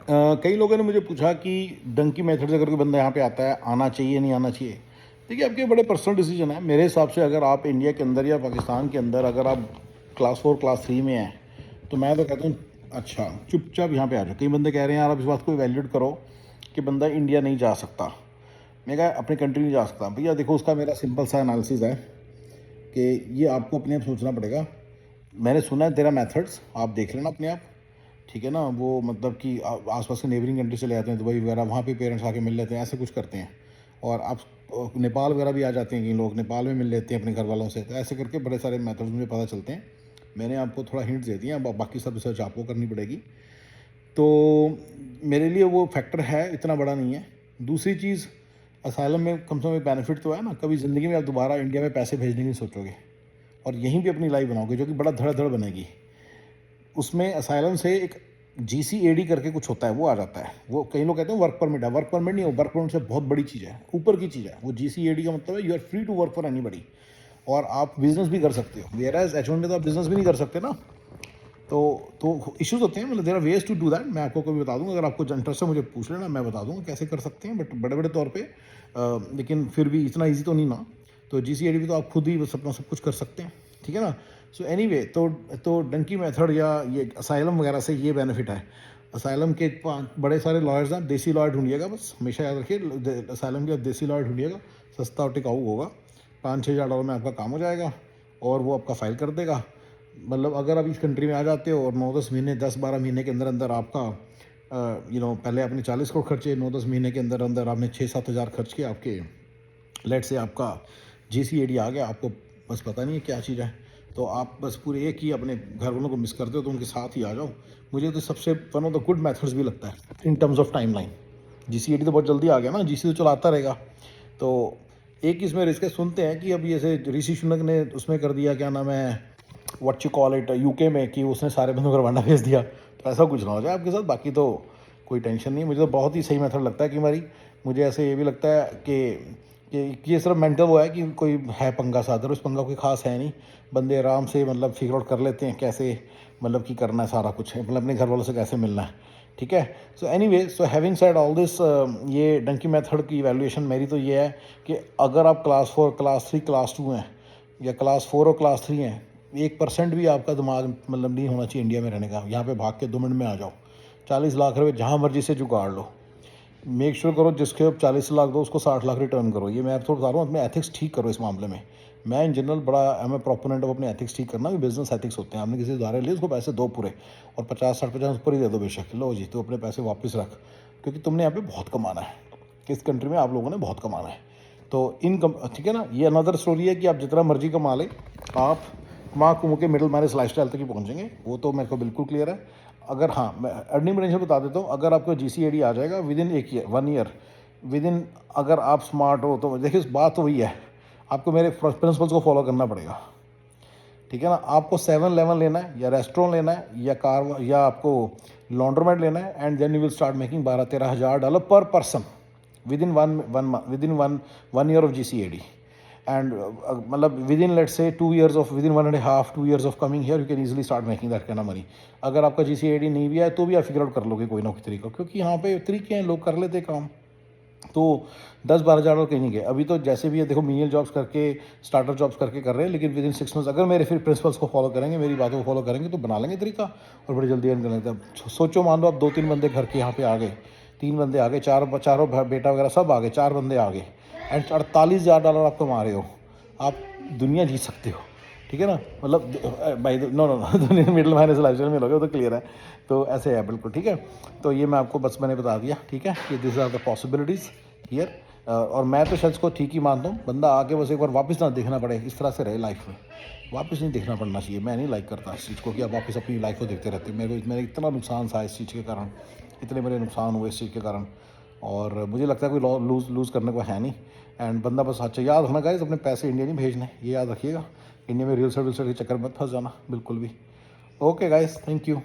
कई लोगों ने मुझे पूछा कि डंकी मेथड से अगर कोई बंदा यहाँ पे आता है, आना चाहिए नहीं आना चाहिए। देखिए, आपके बड़े पर्सनल डिसीजन है। मेरे हिसाब से अगर आप इंडिया के अंदर या पाकिस्तान के अंदर अगर आप क्लास 4 क्लास 3 में हैं, तो मैं तो कहता हूँ अच्छा चुपचाप यहाँ पे आ जाओ। कई बंदे कह रहे हैं यार आप इस बात को इवैल्यूएट करो कि बंदा इंडिया नहीं जा सकता। मैं कहा अपनी कंट्री नहीं जा सकता। भैया देखो, उसका मेरा सिंपल सा एनालिसिस है कि ये आपको अपने आप सोचना पड़ेगा। मैंने सुना है तेरा मेथड्स, आप देख लेना अपने आप, ठीक है ना। वो मतलब कि आसपास के नेबरिंग कंट्री चले जाते हैं, दुबई वगैरह, वहाँ पे पेरेंट्स आके मिल लेते हैं, ऐसे कुछ करते हैं। और आप नेपाल वगैरह भी आ जाते हैं, कि लोग नेपाल में मिल लेते हैं अपने घर वालों से। तो ऐसे करके बड़े सारे मेथड्स मुझे पता चलते हैं। मैंने आपको थोड़ा हिंट्स दे दिया, अब बाकी सब रिसर्च आपको करनी पड़ेगी। तो मेरे लिए वो फैक्टर है, इतना बड़ा नहीं है। दूसरी चीज़, असाइलम में कम से कम बेनिफिट तो है ना, कभी ज़िंदगी में आप दोबारा इंडिया में पैसे भेजने की नहीं सोचोगे और यहीं पे अपनी लाइफ बनाओगे, जो कि बड़ा धड़ाधड़ बनेगी। उसमें असाइलम से एक GCAD करके कुछ होता है, वो आ जाता है। वो कई लोग कहते हैं वर्क परमिट है, वर्क परमिट नहीं है, वर्क परमिट से बहुत बड़ी चीज़ है, ऊपर की चीज़ है। वो GCAD का मतलब है you are free to work for anybody, और आप बिजनेस भी कर सकते हो। वेयर एज H1 में तो आप बिजनेस भी नहीं कर सकते ना। तो इश्यूज होते हैं, मतलब there are ways to do that. मैं आपको कभी बता दूंगा, अगर आपको इंटरेस्ट है मुझे पूछ लेना, मैं बता दूंगा कैसे कर सकते हैं, बट बड़े बड़े तौर पे लेकिन फिर भी इतना इजी तो नहीं ना। तो GCAD भी तो आप खुद ही बस अपना सब कुछ कर सकते हैं, ठीक है ना। सो एनीवे, तो डंकी मेथड या ये असाइलम वगैरह से ये बेनिफिट है। असाइलम के बड़े सारे लॉयर्स हैं, देसी लॉयर ढूंढिएगा, बस हमेशा याद रखिए असाइलम के देसी लॉयर ढूंढिएगा, सस्ता और टिकाऊ होगा। 5-6 हज़ार डॉलर में आपका काम हो जाएगा और वो आपका फाइल कर देगा। मतलब अगर आप इस कंट्री में आ जाते हो और 9-10 महीने, 10-12 महीने के अंदर अंदर आपका पहले आपने 40 करोड़ खर्चे, 9-10 महीने के अंदर अंदर आपने 6-7 हज़ार खर्च के आपके लेट से आपका GCAD आ गया। आपको बस पता नहीं है क्या चीज़ है, तो आप बस पूरे एक ही अपने घर वालों को मिस करते हो तो उनके साथ ही आ जाओ। मुझे तो सबसे one of the good methods भी लगता है in terms of time line. GCAD तो बहुत जल्दी आ गया ना, GC तो चलाता रहेगा। तो एक इसमें रिस्क है, सुनते हैं कि अब जैसे ऋषि सुनक ने उसमें कर दिया, क्या नाम है, what you call it, UK में, कि उसने सारे बंदों को रवाना भेज दिया। तो ऐसा कुछ ना हो जाए आपके साथ। बाकी तो कोई टेंशन नहीं। मुझे तो बहुत ही सही मेथड लगता है कि हमारी, मुझे ऐसे ये भी लगता है कि ये सिर्फ मेंटल वो है कि कोई है पंगा सादर, उस पंगा कोई खास है नहीं। बंदे आराम से मतलब फिगर आउट कर लेते हैं कैसे, मतलब कि करना है सारा कुछ, मतलब अपने घर वालों से कैसे मिलना है, ठीक है। So anyway, so having said all this, ये डंकी मेथड की वैल्यूएशन मेरी तो ये है कि अगर आप क्लास 4 क्लास 3 क्लास 2 हैं, या क्लास 4 और क्लास 3 हैं, 1% भी आपका दिमाग मतलब नहीं होना चाहिए इंडिया में रहने का। यहाँ पे भाग के 2 मिनट में आ जाओ, 40 लाख रुपए जहाँ मर्जी से जुगाड़ लो। मेक श्योर करो जिसके आप 40 लाख दो उसको 60 लाख रिटर्न करो। ये मैं आपको बता रहा हूँ, अपने एथिक्स ठीक करो इस मामले में। मैं इन जनरल बड़ा मैं प्रोपोनेंट ऑफ अपने एथिक्स ठीक करना। भी बिजनेस एथिक्स होते हैं, आपने किसी उधारे लिए उसको पैसे दो पूरे, और 50-60-50 ऊपर ही दे दो बेशक, लो जी तो अपने पैसे वापस रख, क्योंकि तुमने यहाँ पे बहुत कमाना है। इस कंट्री में आप लोगों ने बहुत कमाना है। तो ठीक है ना। ये अनदर स्टोरी है कि आप जितना मर्जी कमा लें, आप कमा कुम के मिडिल मैनेज लाइफस्टाइल तक ही पहुँचेंगे, वो तो मेरे को बिल्कुल क्लियर है। अगर हाँ, मैं अर्निंग पोटेंशियल बता देता हूँ। अगर आपको GCAD आ जाएगा with in 1 year, with in, अगर आप स्मार्ट हो तो देखिए बात तो वही है, आपको मेरे प्रिंसिपल्स को फॉलो करना पड़ेगा, ठीक है ना। आपको 7-11 लेना है, या रेस्टोरेंट लेना है, या कार, या आपको लॉन्ड्रोमेट लेना है, and then you will start making 12-13 हज़ार डॉलर पर पर्सन विद within one year GCAD। And मतलब within let's say 2 years of, within 1.5 2 years of coming here, you can easily start making that kind of money. अगर आपका GCAD नहीं भी है तो भी आप फिगर आउट कर लोगे कोई ना कोई तरीका, क्योंकि यहाँ पे तरीके हैं, लोग कर लेते काम। तो 10-12 हज़ार डॉलर कहीं नहीं गए अभी तो। जैसे भी है देखो, मीनियल जॉब्स करके, स्टार्टर जॉब्स करके कर रहे हैं, लेकिन विद इन 6 मंथ्स अगर मेरे फिर प्रिंसिपल्स को फॉलो करेंगे, मेरी बातों को फॉलो करेंगे, तो बना लेंगे तरीका और बड़ी जल्दी अर्न कर लेंगे। अब सोचो, मान लो आप 2-3 बंदे घर के यहाँ पे आ गए, 3 बंदे आ गए, चारों बेटा वगैरह सब आ गए, 4 बंदे आ गए, एंड 48 हज़ार डॉलर आप कमा रहे हो। आप दुनिया जीत सकते हो, ठीक है ना। मतलब भाई no no no middle manage lifestyle में लोगे, वो तो क्लियर है। तो ऐसे है बिल्कुल, ठीक है। तो ये मैं आपको बस मैंने बता दिया, ठीक है, कि this are the possibilities here. और मैं तो शायद को ठीक ही मानता हूँ, बंदा आके बस एक बार वापस ना देखना पड़े, इस तरह से रहे लाइफ में, वापस नहीं देखना पड़ना चाहिए। मैं नहीं लाइक करता इस चीज़ को कि आप वापस अपनी लाइफ को देखते रहते। मेरे इतना नुकसान था इस चीज़ के कारण, इतने मेरे नुकसान हुए इस चीज़ के कारण, और मुझे लगता है कोई लूज़ करने को है नहीं। एंड बंदा बस अच्छा याद रखना गाइस, अपने पैसे इंडिया नहीं भेजने, ये याद रखिएगा। इंडिया में रियल स्टेट के चक्कर में मत फंस जाना बिल्कुल भी। Okay guys, thank you.